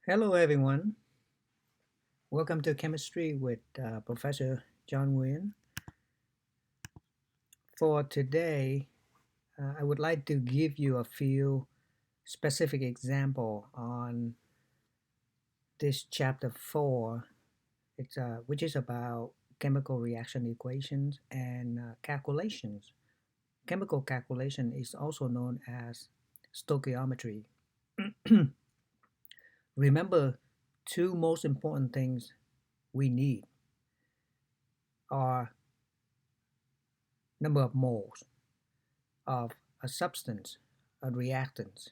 Hello, everyone. Welcome to Chemistry with Professor John Nguyen. For today, I would like to give you a few specific example on this chapter 4, which is about chemical reaction equations and calculations. Chemical calculation is also known as stoichiometry. Remember, two most important things we need are number of moles of a substance, a reactants.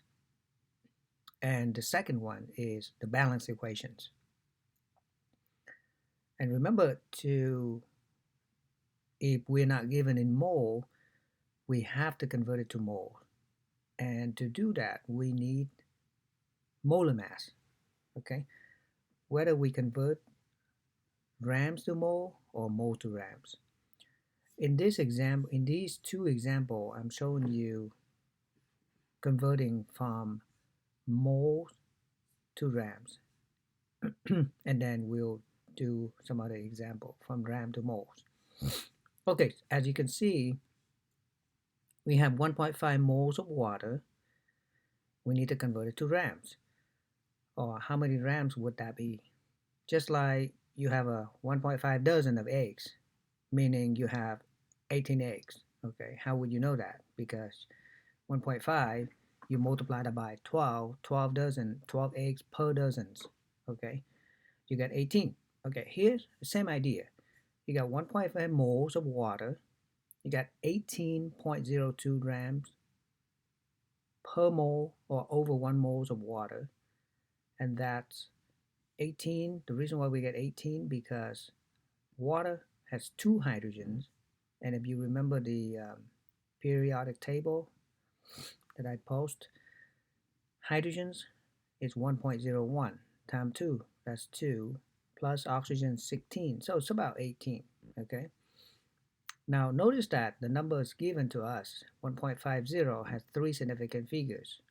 And the second one is the balance equations. And remember to, if we're not given in mole, we have to convert it to mole. And to do that, we need molar mass, okay? Whether we convert grams to mole or mole to grams. In these two examples, I'm showing you converting from moles to grams. And then we'll do some other example from gram to moles. Okay, as you can see, we have 1.5 moles of water. We need to convert it to grams. Or how many grams would that be? Just like you have a 1.5 dozen of eggs, meaning you have 18 eggs. Okay, how would you know that? Because 1.5, you multiply that by 12, 12 dozen, 12 eggs per dozens. Okay, you get 18. Okay, here's the same idea. You got 1.5 moles of water. You got 18.02 grams per mole or over 1 moles of water. And that's 18. The reason why we get 18 because water has two hydrogens. And if you remember the periodic table that I post, hydrogens is 1.01 times 2. That's 2 plus oxygen 16. So it's about 18. Okay. Now notice that the numbers given to us, 1.50, has three significant figures.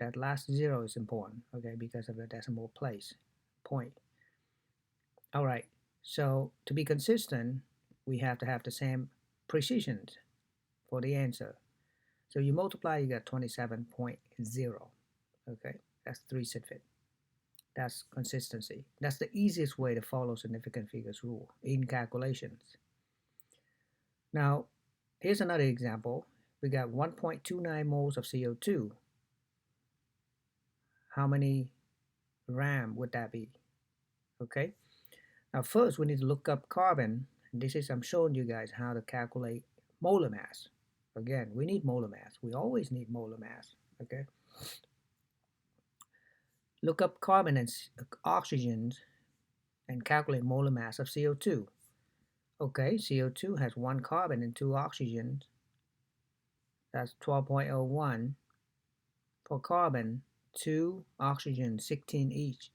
That last zero is important, okay, because of the decimal place point. All right, so to be consistent, we have to have the same precision for the answer. So you multiply, you get 27.0, okay? That's 3 sigfit. That's consistency. That's the easiest way to follow significant figures rule in calculations. Now, here's another example. We got 1.29 moles of CO2. How many gram would that be? Okay. Now first we need to look up carbon. This is I'm showing you guys how to calculate molar mass. Again, we need molar mass. We always need molar mass. Okay. Look up carbon and oxygens and calculate molar mass of CO2. Okay, CO2 has one carbon and two oxygens. That's 12.01 for carbon, two oxygen, 16 each.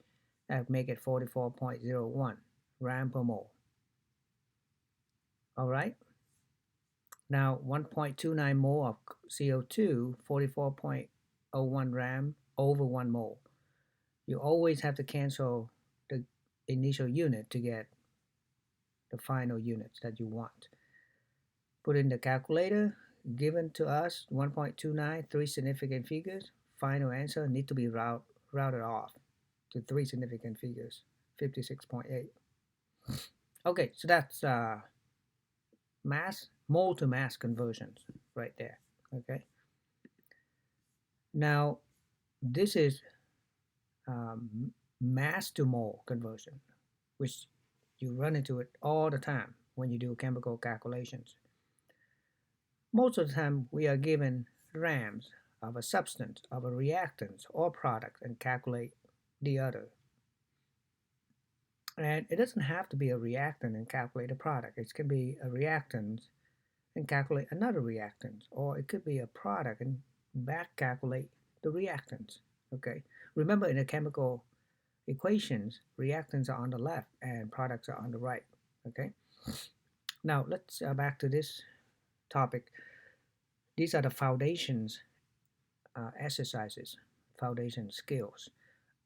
That make it 44.01 gram per mole. All right. Now 1.29 mole of CO2, 44.01 gram over 1 mole. You always have to cancel the initial unit to get the final units that you want. Put in the calculator, given to us 1.29, three significant figures. Final answer need to be routed off to three significant figures, 56.8. Okay, so that's mass, mole to mass conversions right there. Okay. Now, this is mass to mole conversion, which you run into it all the time when you do chemical calculations. Most of the time, we are given grams of a substance, of a reactant or product, and calculate the other. And it doesn't have to be a reactant and calculate a product. It can be a reactant and calculate another reactant, or it could be a product and back calculate the reactants. Okay. Remember, in the chemical equations, reactants are on the left and products are on the right. Okay. Now let's back to this topic. These are the foundations exercises, foundation skills.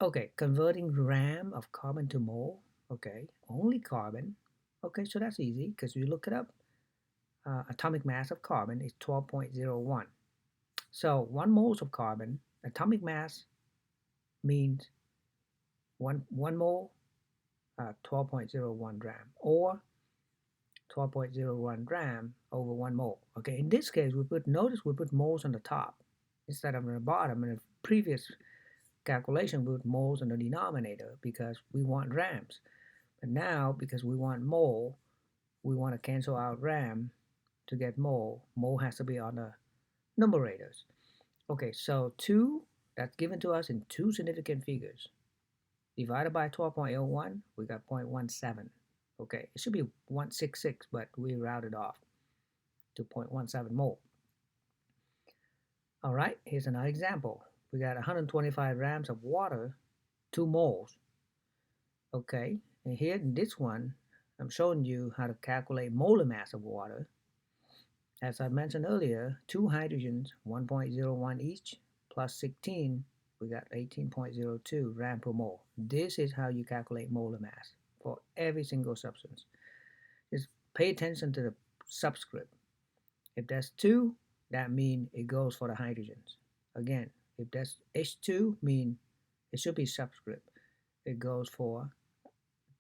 Okay, converting gram of carbon to mole. Okay, only carbon. Okay, so that's easy because you look it up. Atomic mass of carbon is 12.01. So 1 moles of carbon, atomic mass means one mole, 12.01 gram, or 12.01 gram over 1 mole. Okay, in this case, notice we put moles on the top instead of on the bottom. In the previous calculation, we put moles in the denominator because we want grams. But now, because we want mole, we want to cancel out gram to get mole. Mole has to be on the numerators. Okay, so 2, that's given to us in two significant figures. Divided by 12.01, we got 0.17. Okay, it should be 166, but we rounded off to 0.17 mole. All right, here's another example. We got 125 grams of water, 2 moles. Okay, and here in this one, I'm showing you how to calculate molar mass of water. As I mentioned earlier, 2 hydrogens, 1.01 each, plus 16, we got 18.02 gram per mole. This is how you calculate molar mass for every single substance. Just pay attention to the subscript. If that's 2, that means it goes for the hydrogens. Again, if that's H2, mean it should be subscript. It goes for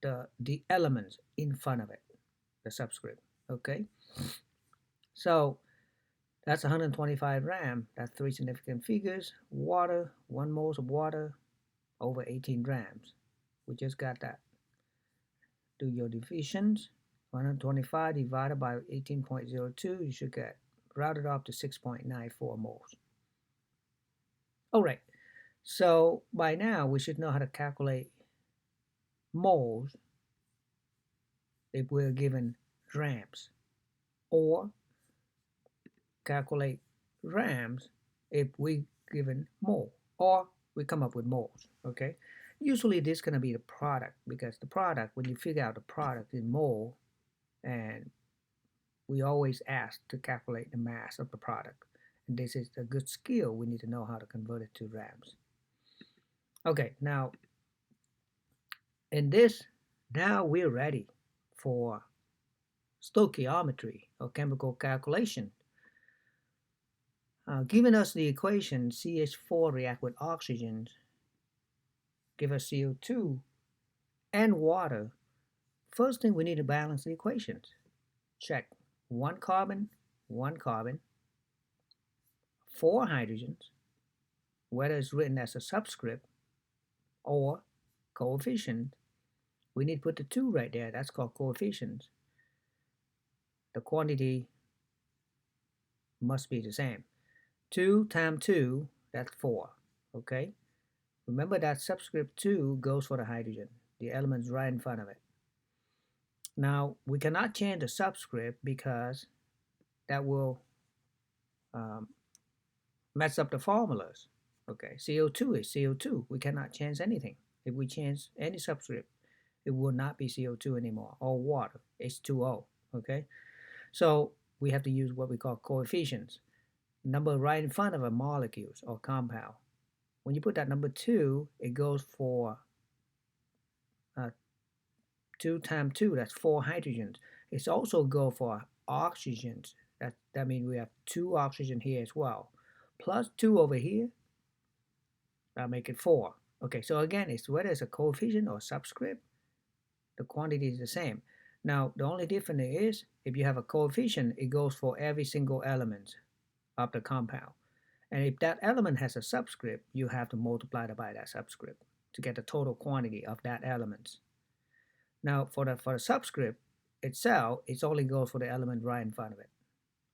the elements in front of it, the subscript. Okay, so that's 125 gram. That's 3 significant figures. Water, 1 moles of water over 18 grams. We just got that. Do your divisions. 125 divided by 18.02, you should get rounded up to 6.94 moles. All right, so by now we should know how to calculate moles if we're given grams, or calculate grams if we given mole, or we come up with moles. Okay, usually this is going to be the product, because the product, when you figure out the product in mole, and we always ask to calculate the mass of the product, and this is a good skill. We need to know how to convert it to grams. Okay, now in this, now we're ready for stoichiometry, or chemical calculation. Given us the equation CH4 react with oxygen, give us CO2 and water. First thing, we need to balance the equations. Check. 1 carbon, 1 carbon, 4 hydrogens, whether it's written as a subscript or coefficient. We need to put the 2 right there. That's called coefficients. The quantity must be the same. 2 times 2, that's 4. Okay? Remember that subscript 2 goes for the hydrogen. The element's right in front of it. Now, we cannot change the subscript because that will mess up the formulas. Okay, CO2 is CO2. We cannot change anything. If we change any subscript, it will not be CO2 anymore, or water, H2O. Okay, so we have to use what we call coefficients. Number right in front of a molecules or compound. When you put that number 2, it goes for 2 times 2, that's 4 hydrogens. It's also go for oxygens. That means we have 2 oxygen here as well. Plus 2 over here, that'll make it 4. Okay, so again, it's whether it's a coefficient or subscript, the quantity is the same. Now, the only difference is if you have a coefficient, it goes for every single element of the compound. And if that element has a subscript, you have to multiply it by that subscript to get the total quantity of that element. Now, for the subscript itself, it only goes for the element right in front of it.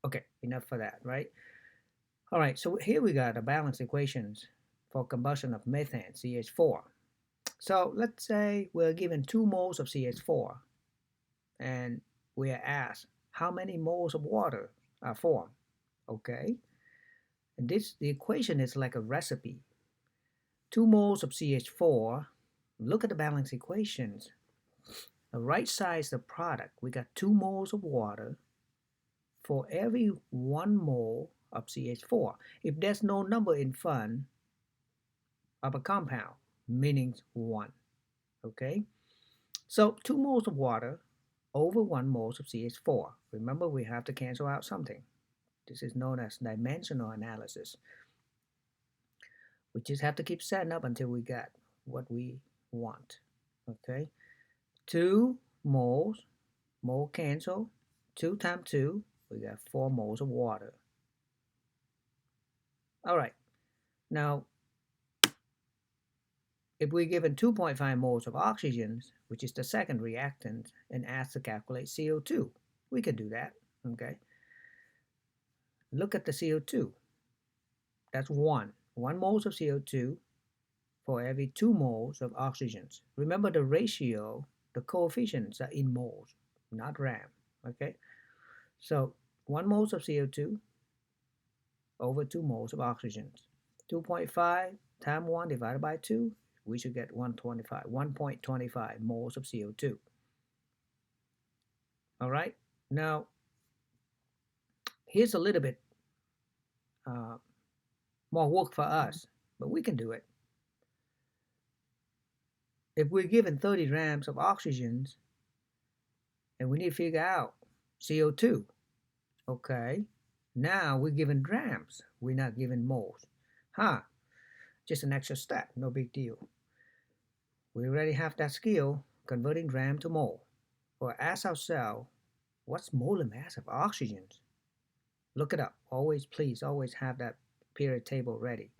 Okay, enough for that, right? All right, so here we got the balanced equations for combustion of methane, CH4. So let's say we're given 2 moles of CH4, and we are asked how many moles of water are formed. Okay, and the equation is like a recipe. 2 moles of CH4, look at the balanced equations. The right side is the product. We got 2 moles of water for every 1 mole of CH4. If there's no number in front of a compound, meaning 1. Okay? So 2 moles of water over 1 moles of CH4. Remember, we have to cancel out something. This is known as dimensional analysis. We just have to keep setting up until we get what we want. Okay? 2 moles, mole cancel, 2 times 2, we got 4 moles of water. All right. Now, if we're given 2.5 moles of oxygen, which is the second reactant, and asked to calculate CO2, we can do that. Okay. Look at the CO2. That's 1. 1 moles of CO2 for every 2 moles of oxygen. Remember the ratio, the coefficients are in moles, not ram. Okay. So 1 moles of CO2 over 2 moles of oxygen. 2.5 times 1 divided by 2, we should get 1.25 moles of CO2. All right. Now, here's a little bit uh, more work for us, but we can do it. If we're given 30 grams of oxygen and we need to figure out CO2, okay, now we're given grams, we're not given moles. Just an extra step, no big deal. We already have that skill, converting gram to mole. Or ask ourselves, what's molar mass of oxygen? Look it up. Always, please, always have that period table ready.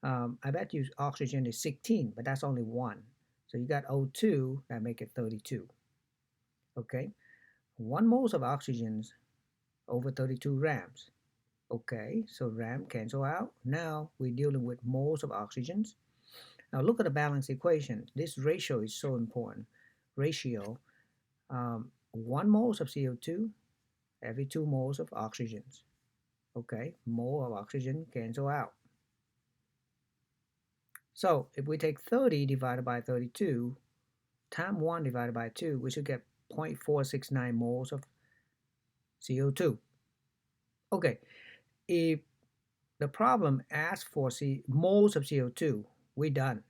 I bet you oxygen is 16, but that's only 1. So you got O2, that make it 32. Okay, 1 moles of oxygen over 32 grams. Okay, so gram cancel out. Now we're dealing with moles of oxygen. Now look at the balance equation. This ratio is so important. Ratio, 1 moles of CO2 every 2 moles of oxygen. Okay, mole of oxygen cancel out. So if we take 30 divided by 32 times 1 divided by 2, we should get 0.469 moles of CO2. Okay, if the problem asks for moles of CO2, we're done.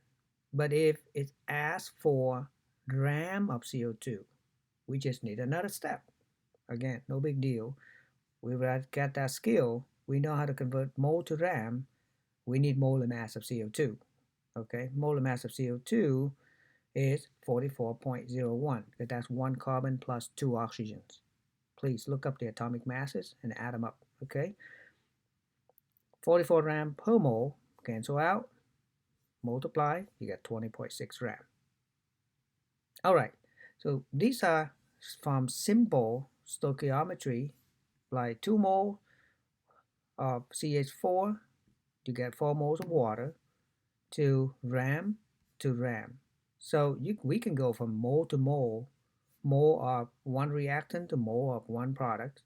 But if it asks for gram of CO2, we just need another step. Again, no big deal. We've got that skill. We know how to convert mole to gram. We need molar mass of CO2. Okay, molar mass of CO2 is 44.01, because that's 1 carbon plus 2 oxygens. Please look up the atomic masses and add them up. Okay, 44 gram per mole, cancel out, multiply, you get 20.6 gram. All right, so these are from simple stoichiometry, like 2 mole of CH4, you get 4 moles of water, to ram to ram. So we can go from mole to mole of one reactant to mole of one product.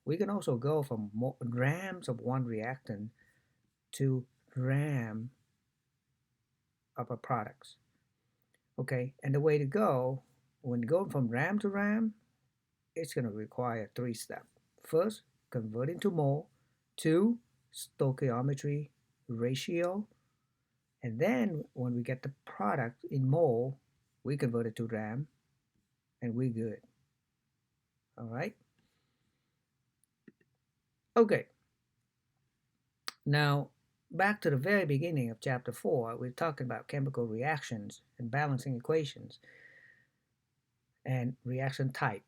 We can also go from grams of one reactant to gram of a product. Okay, and the way to go, when going from ram to ram, it's going to require 3 steps. First, converting to mole. 2, stoichiometry ratio. And then when we get the product in mole, we convert it to gram, and we're good. All right? Okay. Now, back to the very beginning of chapter 4, we're talking about chemical reactions and balancing equations and reaction type.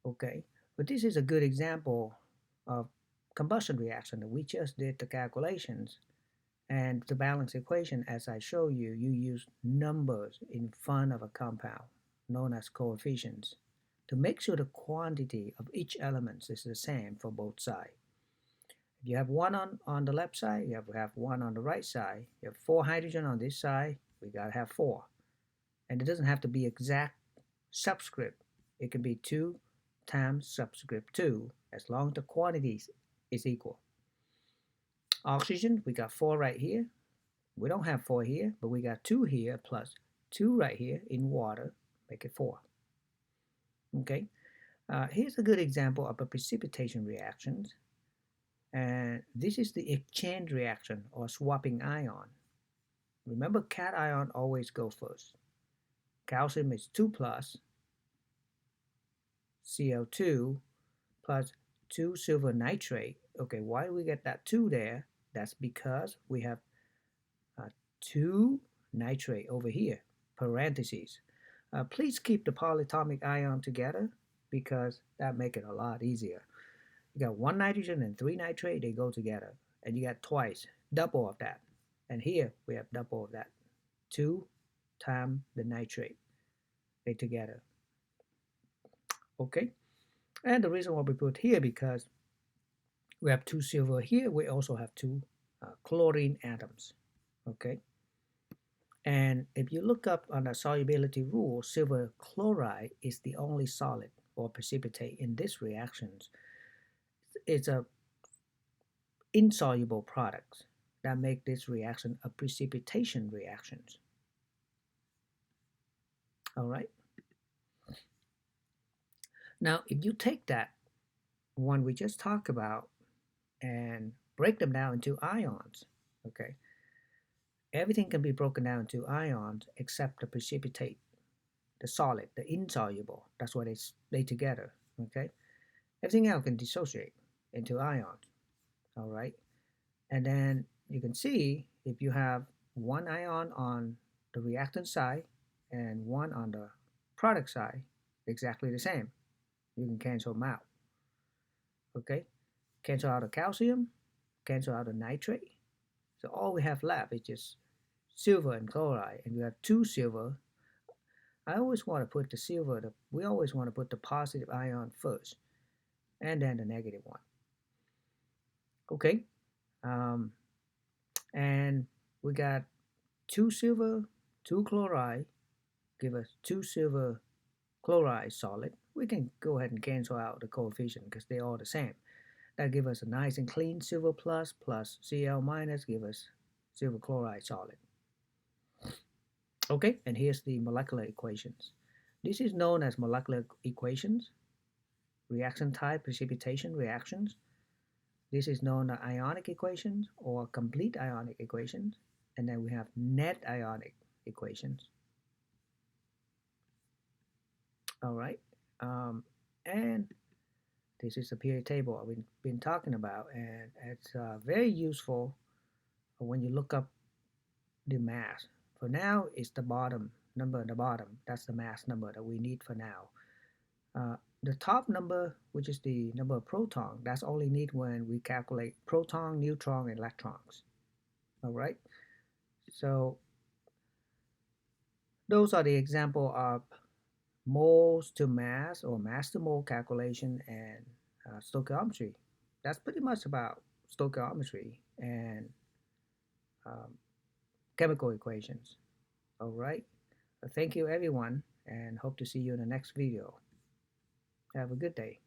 Okay? But this is a good example of combustion reaction that we just did the calculations. And the balance equation, as I show you, you use numbers in front of a compound, known as coefficients, to make sure the quantity of each element is the same for both sides. If you have 1 on the left side, you have 1 on the right side. You have 4 hydrogen on this side, we got to have 4. And it doesn't have to be exact subscript. It can be 2 times subscript 2, as long as the quantities is equal. Oxygen, we got 4 right here. We don't have 4 here, but we got 2 here plus 2 right here in water, make it 4. Okay, here's a good example of a precipitation reaction. And this is the exchange reaction or swapping ion. Remember, cation always go first. Calcium is 2 plus Cl2 plus 2 silver nitrate. Okay, why do we get that 2 there? That's because we have 2 nitrate over here, parentheses. Please keep the polyatomic ion together because that make it a lot easier. You got 1 nitrogen and 3 nitrate, they go together. And you got twice, double of that. And here we have double of that. 2 times the nitrate, they together. Okay? And the reason why we put here because we have 2 silver here, we also have 2 chlorine atoms. Okay? And if you look up on the solubility rule, silver chloride is the only solid or precipitate in this reactions. It's a insoluble product that make this reaction a precipitation reaction. All right. Now, if you take that one we just talked about and break them down into ions, okay, everything can be broken down into ions except the precipitate, the solid, the insoluble. That's why they stay together. Okay, everything else can dissociate into ions. All right, and then you can see if you have one ion on the reactant side and one on the product side, exactly the same. You can cancel them out. Okay, cancel out the calcium, cancel out the nitrate. So all we have left is just silver and chloride, and you have 2 silver. I always want to put the silver, we always want to put the positive ion first, and then the negative one. Okay, um, and we got 2 silver, 2 chloride, give us 2 silver chloride solid. We can go ahead and cancel out the coefficient because they're all the same. That gives us a nice and clean silver plus Cl minus give us silver chloride solid. Okay, and here's the molecular equations. This is known as molecular equations, reaction type precipitation reactions. This is known as ionic equations or complete ionic equations. And then we have net ionic equations. All right. And this is the period table we've been talking about. And it's very useful when you look up the mass. For now, it's the bottom number at the bottom. That's the mass number that we need for now. The top number, which is the number of protons, that's only need when we calculate proton, neutron, and electrons. All right. So those are the example of moles to mass or mass to mole calculation and stoichiometry. That's pretty much about stoichiometry and um, chemical equations. All right. Thank you, everyone, and hope to see you in the next video. Have a good day.